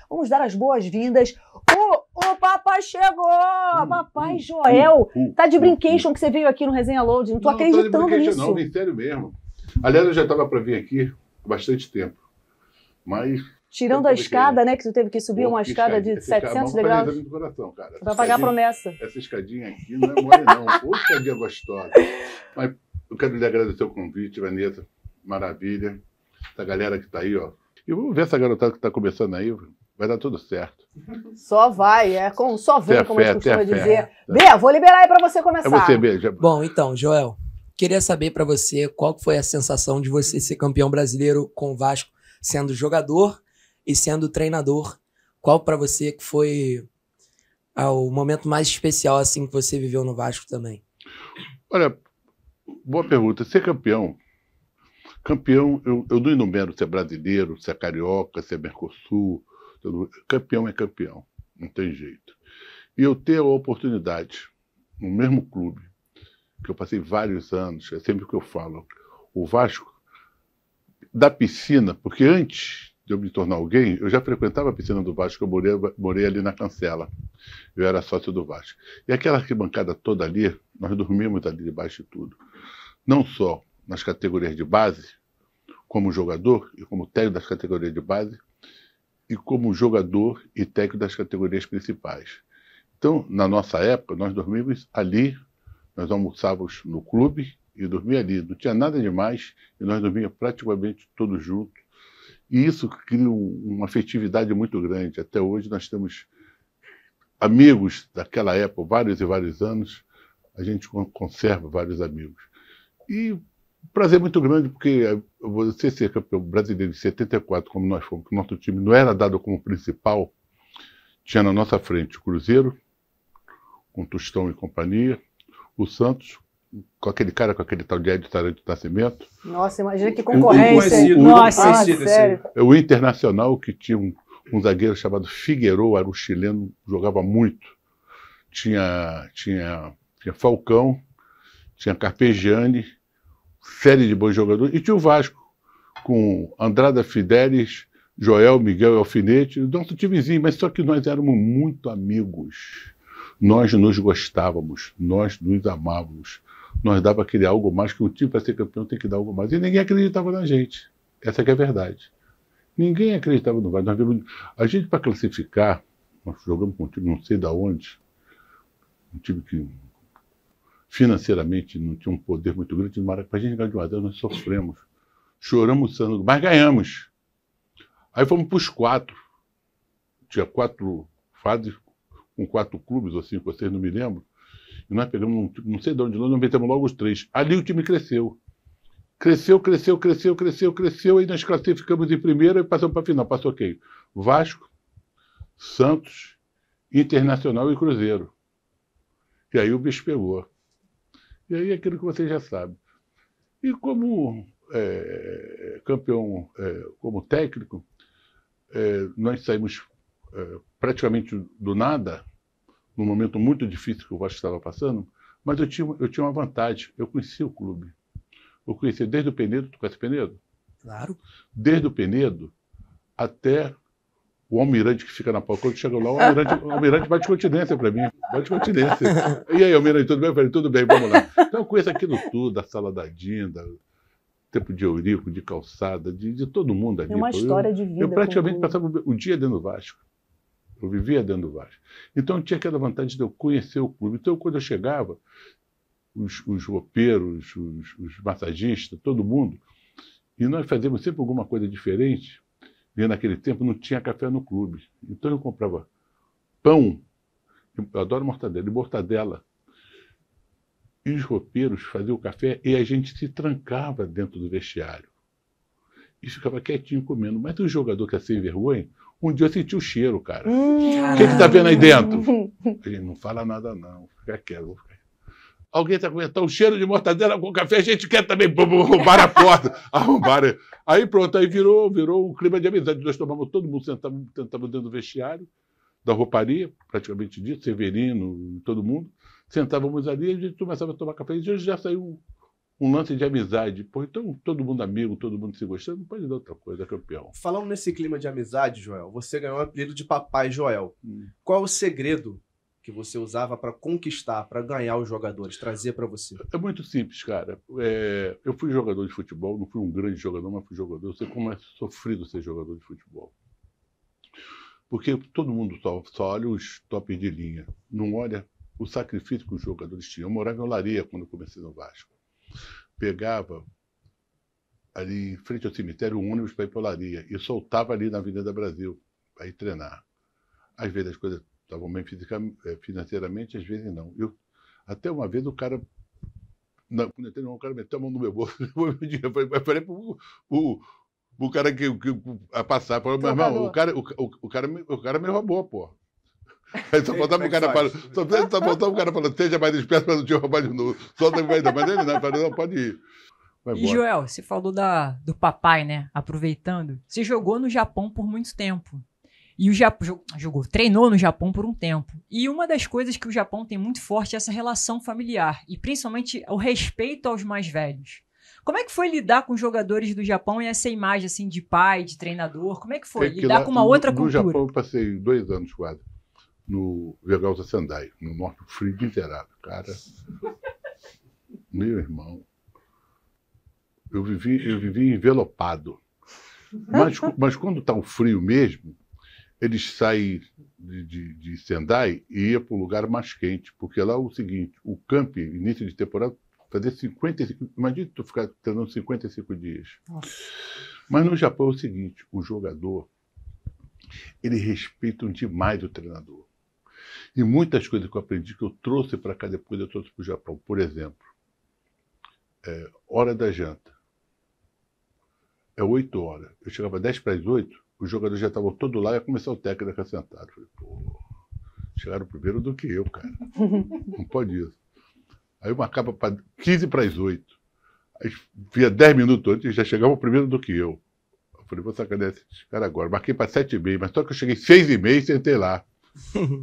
vamos dar as boas-vindas. O papai chegou! Papai Joel! Tá de brincation que você veio aqui no Resenha Load. Não tô acreditando nisso. Não, vem sério mesmo. Aliás, eu já estava para vir aqui há bastante tempo. Mas... Tirando a escada, né? Que tu teve que subir uma escada de 700 degraus. Do coração, cara. Vai pagar a promessa. Essa escadinha aqui não é mole, não. Ou escadinha gostosa. Mas eu quero lhe agradecer o convite, Vanessa. Maravilha. Essa galera que tá aí, ó. E vamos ver essa garotada que tá começando aí. Vai dar tudo certo. Só vai, só vem, como a gente costuma dizer. Tá. Bê, vou liberar aí pra você começar. É você, Bê. Bom, então, Joel, queria saber pra você qual foi a sensação de você ser campeão brasileiro com o Vasco, sendo jogador e sendo treinador. Qual pra você que foi o momento mais especial assim que você viveu no Vasco também? Olha, boa pergunta. Ser campeão, eu não enumero se é brasileiro, se é carioca, se é Mercosul. Campeão é campeão, não tem jeito. E eu ter a oportunidade, no mesmo clube, que eu passei vários anos, é sempre o que eu falo, o Vasco, da piscina, porque antes de eu me tornar alguém, eu já frequentava a piscina do Vasco, eu morei ali na Cancela, eu era sócio do Vasco. E aquela arquibancada toda ali, nós dormíamos ali debaixo de tudo. Não só nas categorias de base, como jogador e como técnico das categorias de base, e como jogador e técnico das categorias principais. Então, na nossa época, nós dormíamos ali, nós almoçávamos no clube e dormíamos ali. Não tinha nada demais e nós dormíamos praticamente todos juntos. E isso cria uma afetividade muito grande. Até hoje nós temos amigos daquela época, vários e vários anos, a gente conserva vários amigos. E prazer muito grande, porque você ser campeão brasileiro de 74, como nós fomos, que o nosso time não era dado como principal, tinha na nossa frente o Cruzeiro, com Tostão e companhia, o Santos, com aquele tal de Edson Taranto Nascimento. Nossa, imagina que concorrência. Nossa, sério. O Internacional, que tinha um zagueiro chamado Figueiredo, era um chileno, jogava muito. Tinha Falcão, tinha Carpegiani, série de bons jogadores, e tinha o Vasco, com Andrada Fidelis, Joel, Miguel e Alfinete, nosso timezinho, mas só que nós éramos muito amigos. Nós nos gostávamos, nós nos amávamos, nós dava aquele algo mais, que o time para ser campeão tem que dar algo mais. E ninguém acreditava na gente. Essa que é a verdade. Ninguém acreditava no Vasco. A gente, para classificar, nós jogamos com um time não sei de onde, um time que financeiramente não tinha um poder muito grande, para a gente ganhar de 1-0 nós sofremos, choramos sangue, mas ganhamos. Aí fomos para os 4, tinha 4 fases, com 4 clubes ou 5 ou 6, não me lembro, e nós pegamos, não sei de onde, nós metemos logo os 3. Ali o time cresceu. Cresceu, e nós classificamos em primeiro e passamos para a final. Passou quem? Vasco, Santos, Internacional e Cruzeiro. E aí o bicho pegou. E aí aquilo que você já sabe. E como campeão, como técnico, nós saímos praticamente do nada, num momento muito difícil que o Vasco estava passando, mas eu tinha uma vantagem, eu conhecia o clube. Eu conhecia desde o Penedo, tu conhece o Penedo? Claro. Desde o Penedo até o Almirante que fica na Paula. Quando chega lá, o Almirante bate continência para mim. Bate continência. E aí, Almirante, tudo bem? Eu falei, tudo bem, vamos lá. Então eu conheço aquilo tudo, a sala da Dinda, tempo de Eurico, de Calçada, de todo mundo ali. É uma história de vida. Eu praticamente passava o dia dentro do Vasco. Eu vivia dentro do Vasco. Então eu tinha aquela vantagem de eu conhecer o clube. Então quando eu chegava, os roupeiros, os massagistas, todo mundo, e nós fazíamos sempre alguma coisa diferente. E naquele tempo não tinha café no clube. Então eu comprava pão, eu adoro mortadela, e mortadela. E os roupeiros faziam o café e a gente se trancava dentro do vestiário. E ficava quietinho comendo. Mas o jogador que é sem vergonha, um dia eu senti o cheiro, cara. O que tá vendo aí dentro? Ele não fala nada não, fica quieto, vou ficar. Alguém está comentando o cheiro de mortadela com café, a gente quer também. Roubaram a porta, arrombaram. Aí pronto, aí virou um clima de amizade. Nós tomamos, todo mundo sentava dentro do vestiário, da rouparia, praticamente disso, Severino, todo mundo. Sentávamos ali e a gente começava a tomar café. E já saiu um lance de amizade. Pô, então todo mundo amigo, todo mundo se gostando, não pode dar outra coisa, campeão. Falando nesse clima de amizade, Joel, você ganhou o apelido de Papai Joel. Qual é o segredo que você usava para conquistar, para ganhar os jogadores, trazer para você? É muito simples, cara. Eu fui jogador de futebol, não fui um grande jogador, mas fui jogador. Eu sei como é sofrido ser jogador de futebol. Porque todo mundo só olha os tops de linha, não olha o sacrifício que os jogadores tinham. Eu morava em Olaria quando eu comecei no Vasco. Pegava ali em frente ao cemitério um ônibus para ir para Olaria e soltava ali na Avenida Brasil para ir treinar. Às vezes as coisas estavam bem financeiramente, às vezes não. Até uma vez o cara, o cara meteu a mão no meu bolso, eu falei o cara que a passar, falou, meu irmão, o cara me roubou, pô. Aí só faltava o cara falando, seja mais esperto para não te roubar de novo. Solta mais ainda, mas ele não, falei, não, pode ir. E Joel, você falou do papai, né? Aproveitando, você jogou no Japão por muito tempo. E o Japão treinou no Japão por um tempo. E uma das coisas que o Japão tem muito forte é essa relação familiar. E principalmente o respeito aos mais velhos. Como é que foi lidar com os jogadores do Japão e essa imagem assim de pai, de treinador? Como é que foi lidar com uma outra cultura? No Japão eu passei 2 anos quase. No Vegalza Sendai, no norte frio miserável. Cara, meu irmão, eu vivi envelopado. Mas quando está o frio mesmo, eles saem de Sendai e iam para um lugar mais quente, porque lá é o seguinte, o camp, início de temporada, fazia 55, imagina tu ficar treinando 55 dias. Nossa. Mas no Japão é o seguinte, o jogador, eles respeitam demais o treinador. E muitas coisas que eu aprendi, que eu trouxe para cá depois, eu trouxe para o Japão. Por exemplo, hora da janta. É 8 horas. Eu chegava 10 para as 8, os jogadores já estavam todos lá e ia começar o técnico sentado. Falei, pô, chegaram primeiro do que eu, cara. Não pode isso. Aí eu marcava para 15 para as 8. Aí via 10 minutos antes e já chegavam primeiro do que eu. Eu falei, vou sacanear esses caras agora. Marquei para 7h30, mas só que eu cheguei 6h30 e sentei lá.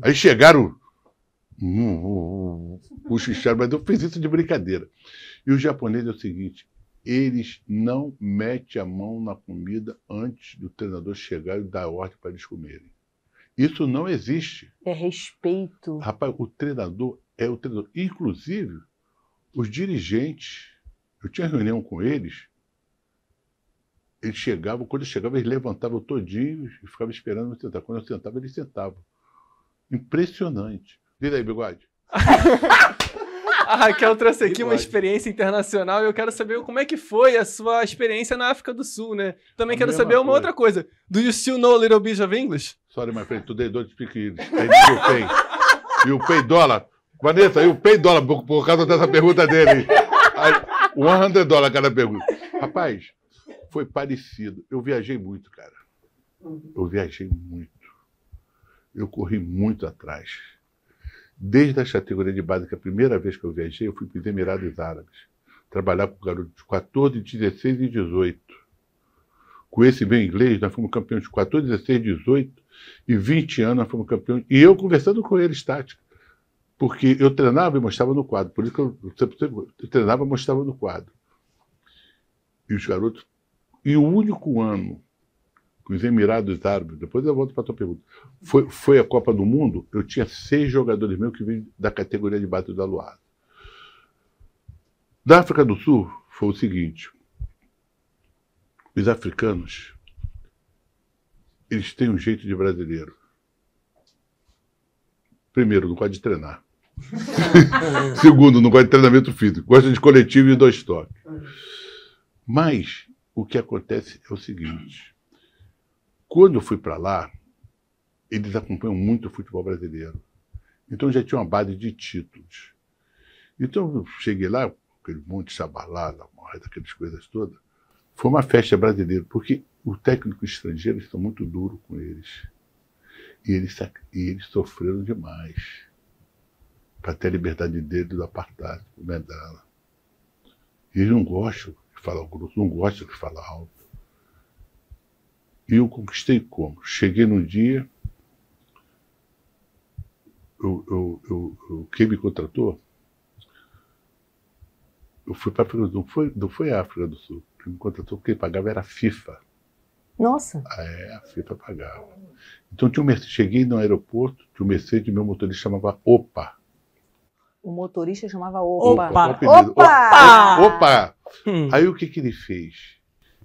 Aí chegaram, cochicharam, mas eu fiz isso de brincadeira. E o japonês é o seguinte, eles não metem a mão na comida antes do treinador chegar e dar ordem para eles comerem. Isso não existe. É respeito. Rapaz, o treinador é o treinador. Inclusive, os dirigentes, eu tinha reunião com eles chegavam, quando eu chegava, eles levantavam todinho e ficavam esperando eu sentar. Quando eu sentava, eles sentavam. Impressionante. Diz aí, Bigode. A Raquel trouxe aqui uma experiência internacional e eu quero saber como é que foi a sua experiência na África do Sul, né? Também quero saber uma outra coisa. Do you still know a little bit of English? Sorry, my friend, today don't speak English. You pay dollar. Vanessa, eu pay dollar por causa dessa pergunta dele. $100 cada pergunta. Rapaz, foi parecido. Eu viajei muito, cara. Eu viajei muito. Eu corri muito atrás. Desde a categoria de base, que a primeira vez que eu viajei, eu fui para os Emirados Árabes. Trabalhar com garotos de 14, 16 e 18. Com esse meu inglês, nós fomos campeões de 14, 16, 18 e 20 anos, nós fomos campeões. E eu conversando com eles, tática. Porque eu treinava e mostrava no quadro. Por isso que eu treinava e mostrava no quadro. E os garotos... E o único ano que os Emirados Árabes, depois eu volto para a tua pergunta, foi a Copa do Mundo, eu tinha 6 jogadores meus que vinham da categoria de base da Luada. Da África do Sul, foi o seguinte, os africanos, eles têm um jeito de brasileiro. Primeiro, não gosta de treinar. Segundo, não gosta de treinamento físico, gosta de coletivo e 2 toques. Mas o que acontece é o seguinte, quando eu fui para lá, eles acompanham muito o futebol brasileiro. Então já tinha uma base de títulos. Então eu cheguei lá, aquele monte de sabalada, aquelas coisas todas. Foi uma festa brasileira, porque os técnicos estrangeiros estão muito duros com eles. E eles sofreram demais para ter a liberdade deles do apartheid, do Mandela. E eles não gostam de falar grosso, não gostam de falar alto. E eu conquistei como? Cheguei num dia, quem me contratou, eu fui para a África do Sul, não foi a África do Sul. Quem contratou, quem pagava era a FIFA. Nossa. A FIFA pagava. Então cheguei no aeroporto, tinha um Mercedes, meu motorista chamava Opa. O motorista chamava Opa. Opa! Opa! Aí o que ele fez?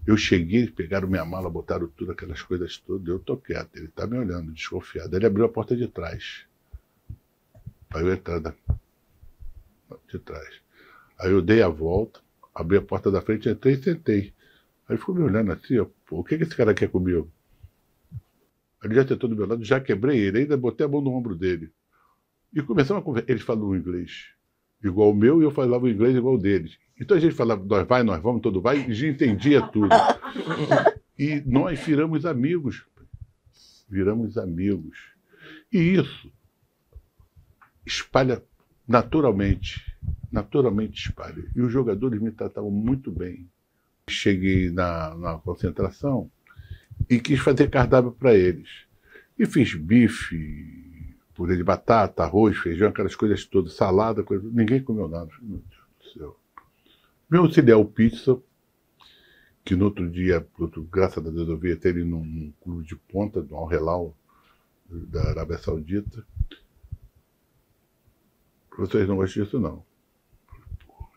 Eu cheguei, eles pegaram minha mala, botaram tudo, aquelas coisas todas, eu tô quieto, ele tá me olhando, desconfiado. Ele abriu a porta de trás. Aí eu entrei de trás. Aí eu dei a volta, abri a porta da frente, entrei e sentei. Aí ele ficou me olhando assim, ó, pô, o que esse cara quer comigo? Ele já tentou do meu lado, já quebrei ele, ainda botei a mão no ombro dele. E começamos a conversar. Eles falam inglês igual o meu e eu falava o inglês igual o deles. Então a gente falava, nós vamos, todo vai, e a gente entendia tudo. E nós viramos amigos. Viramos amigos. E isso espalha naturalmente. Naturalmente espalha. E os jogadores me tratavam muito bem. Cheguei na concentração e quis fazer cardápio para eles. E fiz bife, purê de batata, arroz, feijão, aquelas coisas todas, salada, coisa. Ninguém comeu nada. Meu Deus do céu. Meu auxiliar, o Pizza, que no outro dia, graças a Deus, eu vi até ele num clube de ponta, no Al Hilal, da Arábia Saudita. Vocês não gostam disso, não.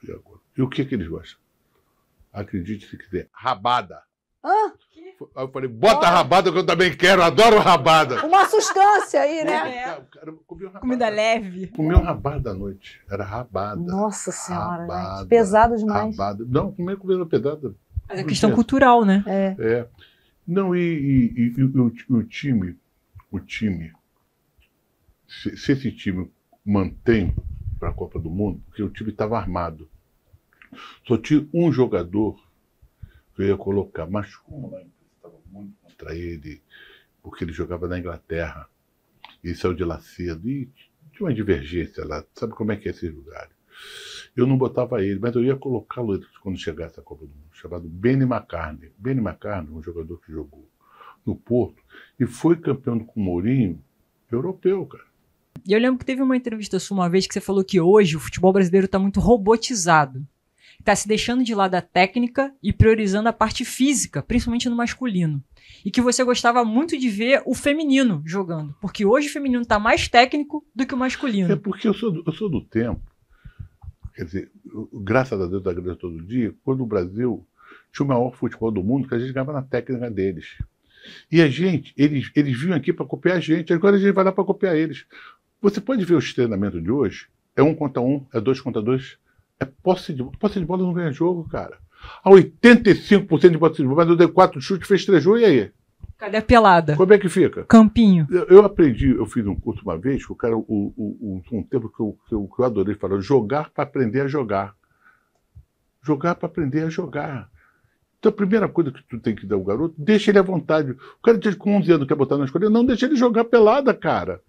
E agora? E o que eles gostam? Acredite se quiser. Rabada. Hã? Aí eu falei, bota rabada que eu também quero, adoro rabada. Uma sustância aí, né? Cara, comeu rabada. Comida leve. Comeu rabada à noite. Era rabada. Nossa Senhora, Rabada, gente. Pesado demais. Rabada. Não, comer comida pesada. Mas é questão cultural, né? É. Não, e o time, se esse time mantém para a Copa do Mundo, porque o time estava armado. Só tinha um jogador que eu ia colocar, mas como estava muito contra ele, porque ele jogava na Inglaterra, e saiu de lá cedo, e tinha uma divergência lá, sabe como é que é esses lugares? Eu não botava ele, mas eu ia colocá-lo quando chegasse a Copa do Mundo, chamado Benny McCartney. Benny McCartney, um jogador que jogou no Porto, e foi campeão com o Mourinho, europeu, cara. E eu lembro que teve uma entrevista sua uma vez que você falou que hoje o futebol brasileiro está muito robotizado. Está se deixando de lado a técnica e priorizando a parte física, principalmente no masculino. E que você gostava muito de ver o feminino jogando. Porque hoje o feminino está mais técnico do que o masculino. É porque eu sou do tempo, quer dizer, graças a Deus da igreja todo dia, quando o Brasil tinha o maior futebol do mundo, que a gente ganhava na técnica deles. E a gente, eles vinham aqui para copiar a gente, agora a gente vai lá para copiar eles. Você pode ver os treinamentos de hoje, é 1 contra 1, é 2 contra 2, é posse de bola não ganha jogo, cara. A 85% de posse de bola, mas eu dei 4 chutes, fez 3 gols, e aí? Cadê a pelada? Como é que fica? Campinho. Eu aprendi, eu fiz um curso uma vez, que o cara, um tempo que eu adorei falar, jogar para aprender a jogar. Jogar para aprender a jogar. Então a primeira coisa que tu tem que dar ao garoto, deixa ele à vontade. O cara com 11 anos quer botar na escolinha, não deixa ele jogar pelada, cara.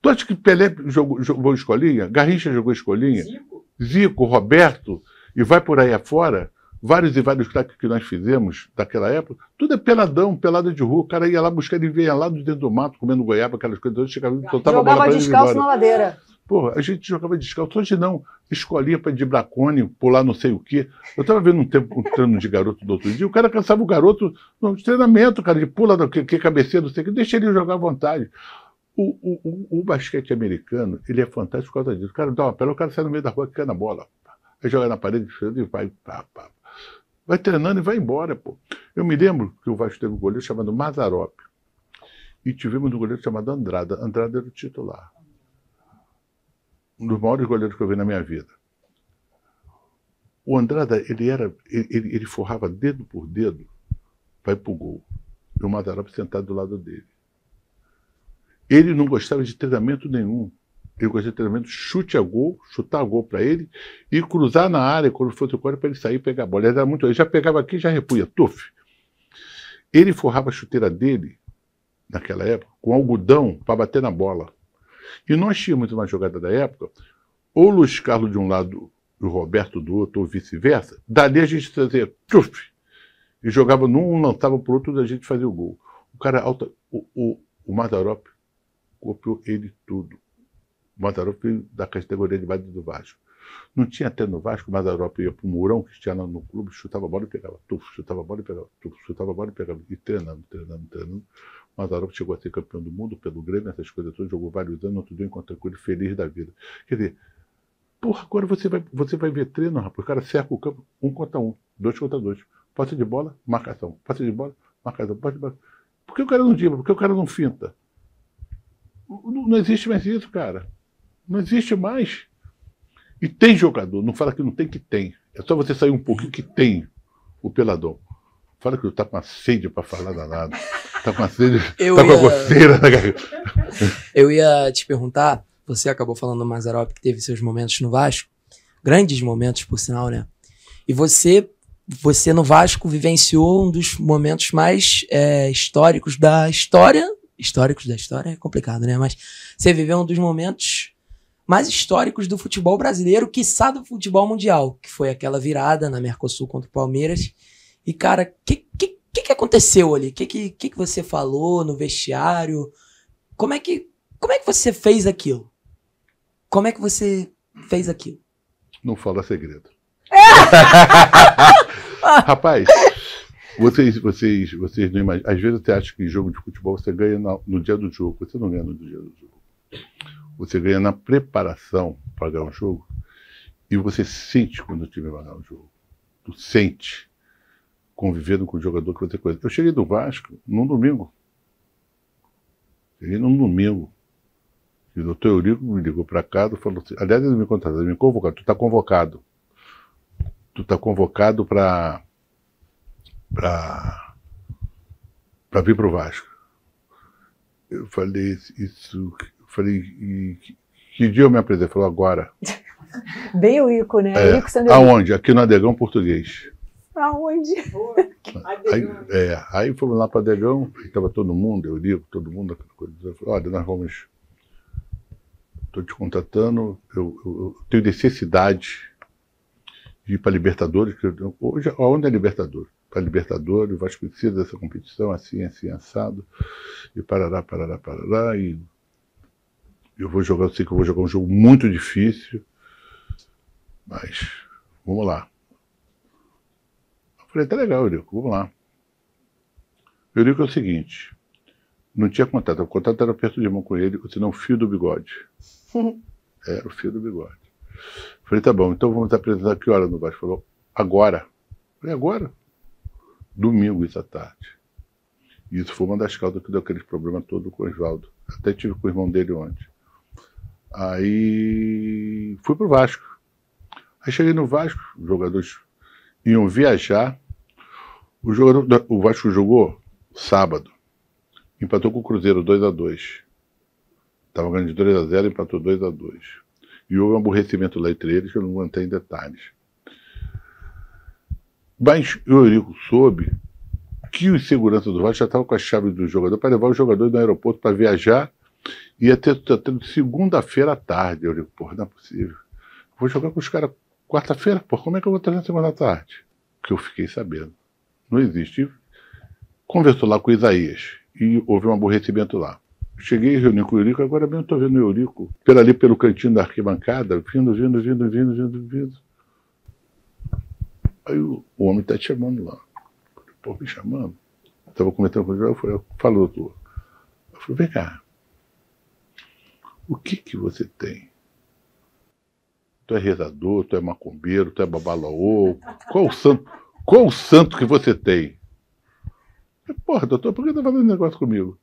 Tu acha que Pelé jogou escolinha? Garrincha jogou escolinha? Zico, Roberto, e vai por aí afora, vários e vários craques que nós fizemos daquela época, tudo é peladão, pelada de rua, o cara ia lá buscar, ele vinha lá dentro do mato, comendo goiaba, aquelas coisas, chegava e soltava a bola pra ele descalço na ladeira. Porra, a gente jogava descalço, hoje não, escolinha para de bracone, pular não sei o quê. Eu estava vendo um treino de garoto do outro dia, o cara cansava o garoto no treinamento, cara, de pula, que cabeceia, não sei o quê, deixa ele jogar à vontade. O basquete americano, ele é fantástico por causa disso. O cara dá uma pelota, o cara sai no meio da rua, cai na bola. Aí joga na parede e vai, vai treinando e vai embora, pô. Eu me lembro que o Vasco teve um goleiro chamado Mazarop. E tivemos um goleiro chamado Andrada. Andrada era o titular. Um dos maiores goleiros que eu vi na minha vida. O Andrada, ele forrava dedo por dedo, vai pro gol. E o Mazarop sentado do lado dele. Ele não gostava de treinamento nenhum. Ele gostava de treinamento chute a gol, chutar a gol para ele e cruzar na área quando fosse o corpo para ele sair e pegar a bola. Ele já pegava aqui e já repunha, tuf. Ele forrava a chuteira dele, naquela época, com algodão para bater na bola. E nós tínhamos uma jogada da época, ou o Luiz Carlos de um lado e o Roberto do outro, ou vice-versa. Dali a gente fazia tuf. E jogava num, lançava para o outro e a gente fazia o gol. O cara alta, o Mazarop copiou ele tudo. O Mazarop da categoria de base do Vasco. Não tinha até no Vasco, mas a Europa ia para o Mourão, que tinha lá no clube, chutava a bola e pegava, chutava a bola e pegava, chutava a bola e pegava, e treinando. Mas a Europa chegou a ser campeão do mundo pelo Grêmio, essas coisas todas, jogou vários anos, outro dia encontrei com ele feliz da vida. Quer dizer, porra, agora você vai ver treino, rapaz, o cara cerca o campo 1 contra 1, 2 contra 2. Posse de bola, marcação. Posse de bola, marcação. Posse de bola. Por que o cara não dribla? Por que o cara não finta? Não existe mais isso, cara. Não existe mais. E tem jogador, não fala que não tem, que tem. É só você sair um pouquinho que tem o peladão. Fala que tá com uma sede para falar danado. Tá com uma sede, com a coceira na garganta. Eu ia te perguntar, você acabou falando do Mazzaropi, que teve seus momentos no Vasco, grandes momentos, por sinal, né? E você no Vasco vivenciou um dos momentos mais históricos da história. Históricos da história é complicado, né? Mas você viveu um dos momentos mais históricos do futebol brasileiro, quiçá do futebol mundial, que foi aquela virada na Mercosul contra o Palmeiras. E, cara, o que aconteceu ali? O que você falou no vestiário? Como é que você fez aquilo? Como é que você fez aquilo? Não fala segredo. Rapaz, vocês não imaginam. Às vezes você acha que jogo de futebol você ganha no dia do jogo. Você não ganha no dia do jogo. Você ganha na preparação para ganhar um jogo e você sente quando o time vai ganhar um jogo. Tu sente, convivendo com o jogador que você conhece. Eu cheguei do Vasco num domingo. E o doutor Eurico me ligou para casa e falou assim, aliás, ele me contratou, ele me convocou, tu está convocado. Tu está convocado para vir para o Vasco. Eu falei que dia eu me apresentei? Ele falou, agora. Bem o Ico, né? Ico aonde? Aqui no Adegão Português. Aonde? Aí fomos lá para Adegão, estava todo mundo, Eurico, todo mundo, aquela coisa. Eu falei, olha, nós vamos... Estou te contratando, eu tenho necessidade de ir para Libertadores, hoje, onde é Libertadores? Para Libertadores, o Vasco precisa dessa competição, assim, assado, e parará, e eu sei que eu vou jogar um jogo muito difícil, mas vamos lá. Eu falei, tá legal, Eurico, vamos lá. Eurico é o seguinte, não tinha contato, o contato era aperto de mão com ele, senão o fio do bigode. Era o fio do bigode. Falei, tá bom, então vamos apresentar que hora no Vasco? Falou, agora. Falei, agora? Domingo, isso à tarde. E isso foi uma das causas que deu aqueles problemas todos com o Oswaldo. Até tive com o irmão dele ontem. Aí fui pro Vasco. Aí cheguei no Vasco, os jogadores iam viajar. O Vasco jogou sábado. Empatou com o Cruzeiro 2-2. Estava ganhando de 2-0, empatou 2-2. E houve um aborrecimento lá entre eles, que eu não vou entrar em detalhes. Mas o Eurico soube que os seguranças do Vasco já estavam com as chaves do jogador para levar o jogador no aeroporto para viajar. Ia ter segunda-feira à tarde. Eu digo, porra, não é possível. Vou jogar com os caras quarta-feira, porra, como é que eu vou trazer na segunda à tarde? Que eu fiquei sabendo. Não existe. Conversou lá com o Isaías e houve um aborrecimento lá. Cheguei e reuni com o Eurico, agora mesmo estou vendo o Eurico ali pelo cantinho da arquibancada, vindo. Aí o homem está te chamando lá. Pô, me chamando. Estava comentando com ele, eu falei, falou, doutor. Eu falei, vem cá. O que você tem? Tu é rezador, tu é macumbeiro, tu é babalaô? Qual o santo que você tem? Eu falei, porra, doutor, por que tá fazendo negócio comigo?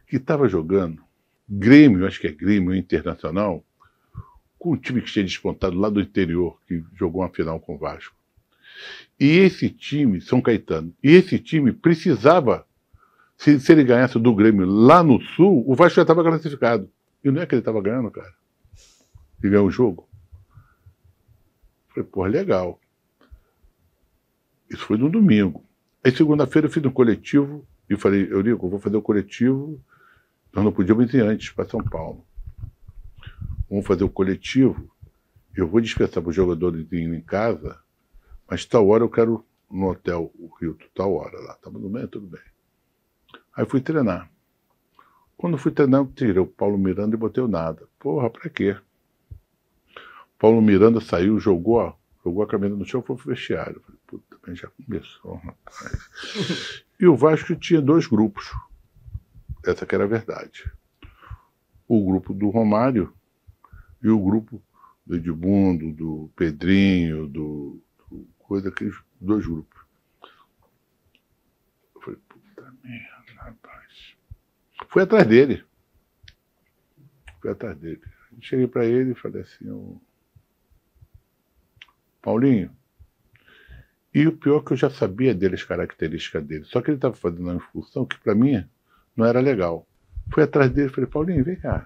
Que estava jogando Grêmio, acho que é Grêmio Internacional, com um time que tinha despontado lá do interior, que jogou uma final com o Vasco. E esse time, São Caetano, e esse time precisava, se ele ganhasse do Grêmio lá no Sul, o Vasco já estava classificado. E não é que ele estava ganhando, cara. Ele ganhou o jogo. Eu falei, porra, legal. Isso foi no domingo. Aí segunda-feira eu fiz um coletivo e falei, Eurico, eu vou fazer o coletivo. Nós não podíamos ir antes para São Paulo. Vamos fazer o coletivo. Eu vou dispensar para os jogadores irem em casa, mas tal hora eu quero no hotel, o Rio, tal hora lá. Tá tudo bem? Tudo bem. Aí fui treinar. Quando fui treinar, eu tirei o Paulo Miranda e botei o nada. Porra, pra quê? O Paulo Miranda saiu, jogou a camisa no chão e foi pro vestiário. Eu falei, puta, bem, já começou, rapaz. E o Vasco tinha 2 grupos. Essa que era a verdade. O grupo do Romário e o grupo do Edmundo, do Pedrinho, do coisa, aqueles 2 grupos. Eu falei, puta merda, rapaz. Fui atrás dele. Cheguei para ele e falei assim, Paulinho, e o pior é que eu já sabia dele, as características dele, só que ele estava fazendo uma função que para mim não era legal. Fui atrás dele e falei, Paulinho, vem cá.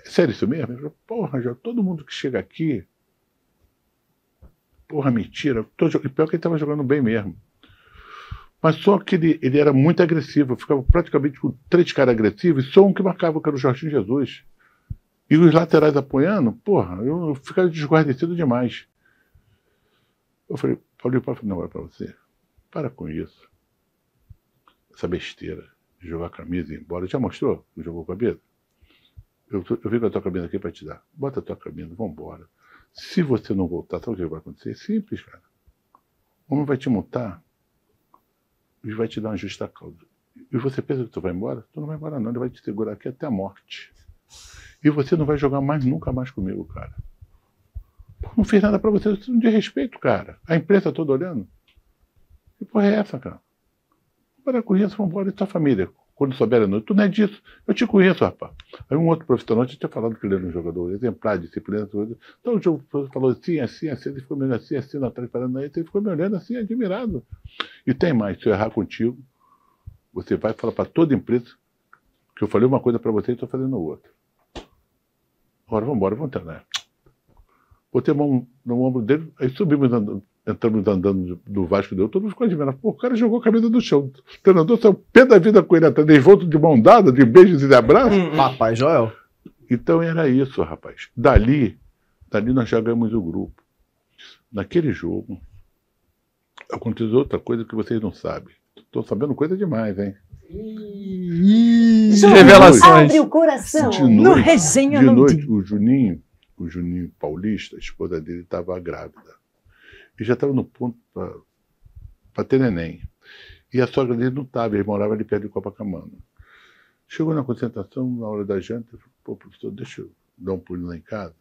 É sério isso mesmo? Ele falou, porra, já todo mundo que chega aqui, porra, mentira. E pior que ele estava jogando bem mesmo. Mas só que ele era muito agressivo, eu ficava praticamente com 3 caras agressivos e só um que marcava, que era o Jorginho Jesus. E os laterais apoiando, porra, eu ficava desguardecido demais. Eu falei, Paulinho, não é pra você. Para com isso. Essa besteira de jogar a camisa e ir embora. Já mostrou que jogou a camisa? Eu vim com a tua camisa aqui para te dar. Bota a tua camisa, vamos embora. Se você não voltar, sabe o que vai acontecer? É simples, cara. O homem vai te multar e vai te dar uma justa causa. E você pensa que tu vai embora? Tu não vai embora não, ele vai te segurar aqui até a morte. E você não vai jogar mais, nunca mais comigo, cara. Não fiz nada pra você, você não tem respeito, cara. A imprensa toda olhando. Que porra é essa, cara? Para com isso, vamos embora. E tua família? Quando souber a noite, tu não é disso. Eu te conheço, rapaz. Aí um outro profissional tinha falado que ele era um jogador exemplar, disciplina, tudo. Então o jogo falou assim, assim, assim, ele ficou me olhando assim, assim, na trás, parando aí, ele ficou me olhando assim, admirado. E tem mais, se eu errar contigo, você vai falar para toda empresa que eu falei uma coisa para você e estou fazendo outra. Agora vamos embora, vamos treinar. Botei a mão no ombro dele, aí subimos, entramos andando do Vasco dele, todo mundo ficou admirado. Pô, o cara jogou a camisa do chão. O treinador saiu pé da vida com ele atrás, eles voltam de mão dada, de beijos e de abraços. Papai Joel. Então era isso, rapaz. Dali nós já ganhamos o grupo. Naquele jogo, aconteceu outra coisa que vocês não sabem. Estou sabendo coisa demais, hein? Revelações. Abre o coração. No Resenha de Não noite, Tem. o Juninho Paulista, a esposa dele, estava grávida. E já estava no ponto para ter neném. E a sogra dele não estava, ele morava ali perto de Copacabana. Chegou na concentração, na hora da janta, falou, pô, professor, deixa eu dar um pulo lá em casa.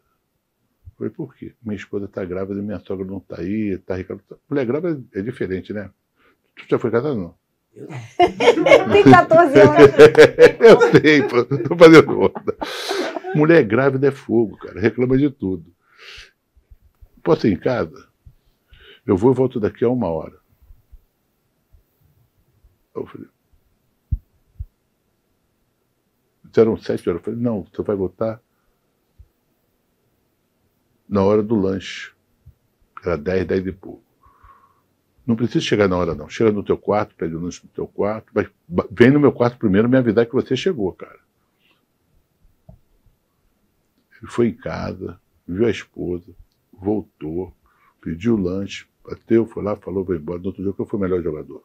Eu falei, por quê? Minha esposa está grávida, minha sogra não está aí, está reclamando. Mulher grávida é diferente, né? Tu já foi casado, não? Tem 14 anos. Eu sei, pô, tô fazendo outra. Mulher grávida é fogo, cara, reclama de tudo. Posso ir em casa? Eu vou e volto daqui a 1 hora. Eu falei, eram 7 horas. Eu falei, não, você vai voltar na hora do lanche. Era 10 e pouco. Não precisa chegar na hora, não. Chega no teu quarto, pede o lanche no teu quarto. Vem no meu quarto primeiro me avisar que você chegou, cara. Ele foi em casa, viu a esposa, voltou, pediu o lanche, bateu, foi lá, falou, vai embora. No outro dia que eu fui o melhor jogador.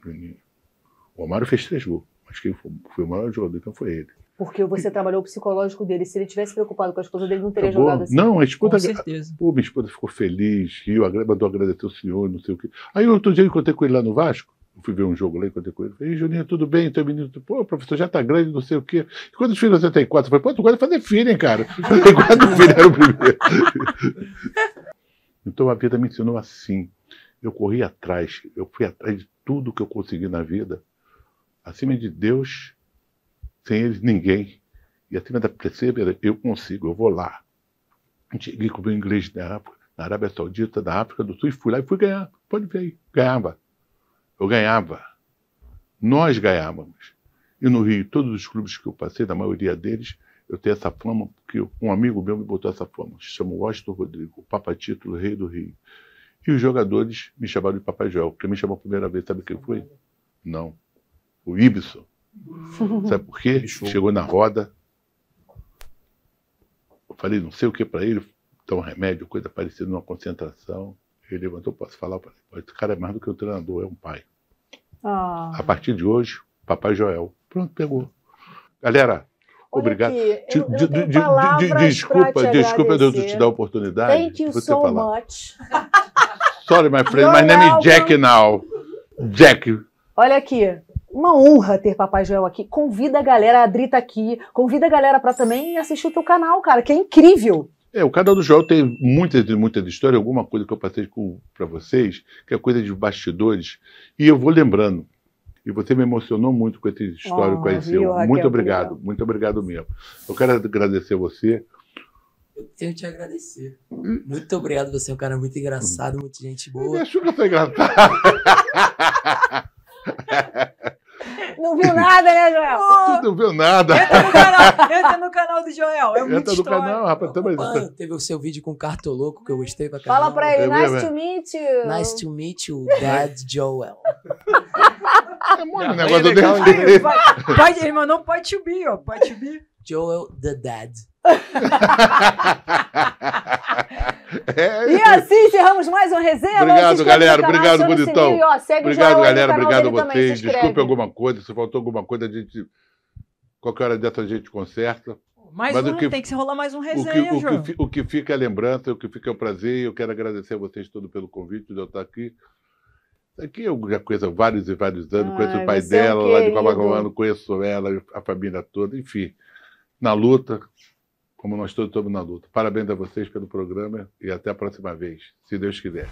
O Romário fez 3 gols, mas quem foi o maior jogador então foi ele. Porque você trabalhou o psicológico dele. Se ele tivesse preocupado com a esposa dele, não teria Acabou. jogado assim. Não, a esposa... Com certeza. Pô, minha esposa ficou feliz, riu, mandou agradecer o senhor, não sei o quê. Aí outro dia eu encontrei com ele lá no Vasco, eu fui ver um jogo lá, encontrei com ele. Falei, Juninho, tudo bem? Teu menino, pô, professor, já tá grande, não sei o quê. E quantos filhos você tem? 4? Eu falei, pô, tu gosta de fazer filho, hein, cara? Eu falei, 4 filhos era o primeiro. Então a vida me ensinou assim. Eu corri atrás, eu fui atrás de tudo que eu consegui na vida. Acima de Deus, sem eles, ninguém. E acima da perseverança, eu consigo, eu vou lá. Cheguei com o meu inglês na Arábia Saudita, na África do Sul, e fui lá e fui ganhar. Pode ver aí, ganhava. Eu ganhava. Nós ganhávamos. E no Rio, todos os clubes que eu passei, na maioria deles, eu tenho essa fama, porque um amigo meu me botou essa fama, se chama Washington Rodrigo, o Papa Título, Rei do Rio. E os jogadores me chamaram de Papai Joel. Quem me chamou a primeira vez, sabe quem foi? Não. O Ibson. Sabe por quê? Chegou na roda. Eu falei, não sei o que para ele, dar um remédio, coisa parecida numa concentração. Ele levantou, posso falar? Eu falei, esse cara é mais do que o treinador, é um pai. A partir de hoje, Papai Joel. Pronto, pegou. Galera, Obrigado. Aqui, eu tenho palavras Desculpa pra te de eu te agradecer. dar a oportunidade. Thank you de você so falar. much. Sorry, my friend. You're My name is welcome. Jack now. Jack. Olha aqui, uma honra ter Papai Joel aqui. Convida a galera, a Adri tá aqui. Convida a galera pra também assistir o teu canal, cara, que é incrível. O canal do Joel tem muitas histórias, alguma coisa que eu passei para vocês, que é coisa de bastidores, e eu vou lembrando. E você me emocionou muito com esse histórico aí seu. Viu, Raquel, Muito obrigado mesmo. Eu quero agradecer você. Eu tenho que te agradecer. Muito obrigado, você é um cara muito engraçado, muita gente Me boa. achou que eu sou engraçado. Não viu nada, né, Joel? Tu não viu nada. Entra no canal do Joel. É muito Entra no história. canal, rapaz. Mano, teve o seu vídeo com o Cartoloco, que eu gostei pra caramba. Fala pra ele, Eu nice mesmo, to meet you. Nice to meet you, Dad Joel. É mole o Não, negócio é legal, dele. Ele mandou pai to be, ó. Pai to be. Joel the Dad. E assim encerramos mais uma resenha. Obrigado, Não se inscreva galera. no canal, Obrigado, aciona o bonitão. sininho, ó, segue o Obrigado, Joel aí no galera. canal Obrigado a dele também, se vocês. inscreve. Desculpe alguma coisa. Se faltou alguma coisa, a gente. Qualquer hora dessa a gente conserta. Mais Mas um, o que- tem que se rolar mais um O resenha, Joel. que fica é a lembrança, o que fica é o prazer. Eu quero agradecer a vocês todos pelo convite de eu estar aqui. Aqui eu já conheço há vários e vários anos. Conheço o pai você é um dela, lá de querido. Copacabana, conheço ela, a família toda. Enfim, na luta, como nós todos estamos na luta. Parabéns a vocês pelo programa e até a próxima vez, se Deus quiser.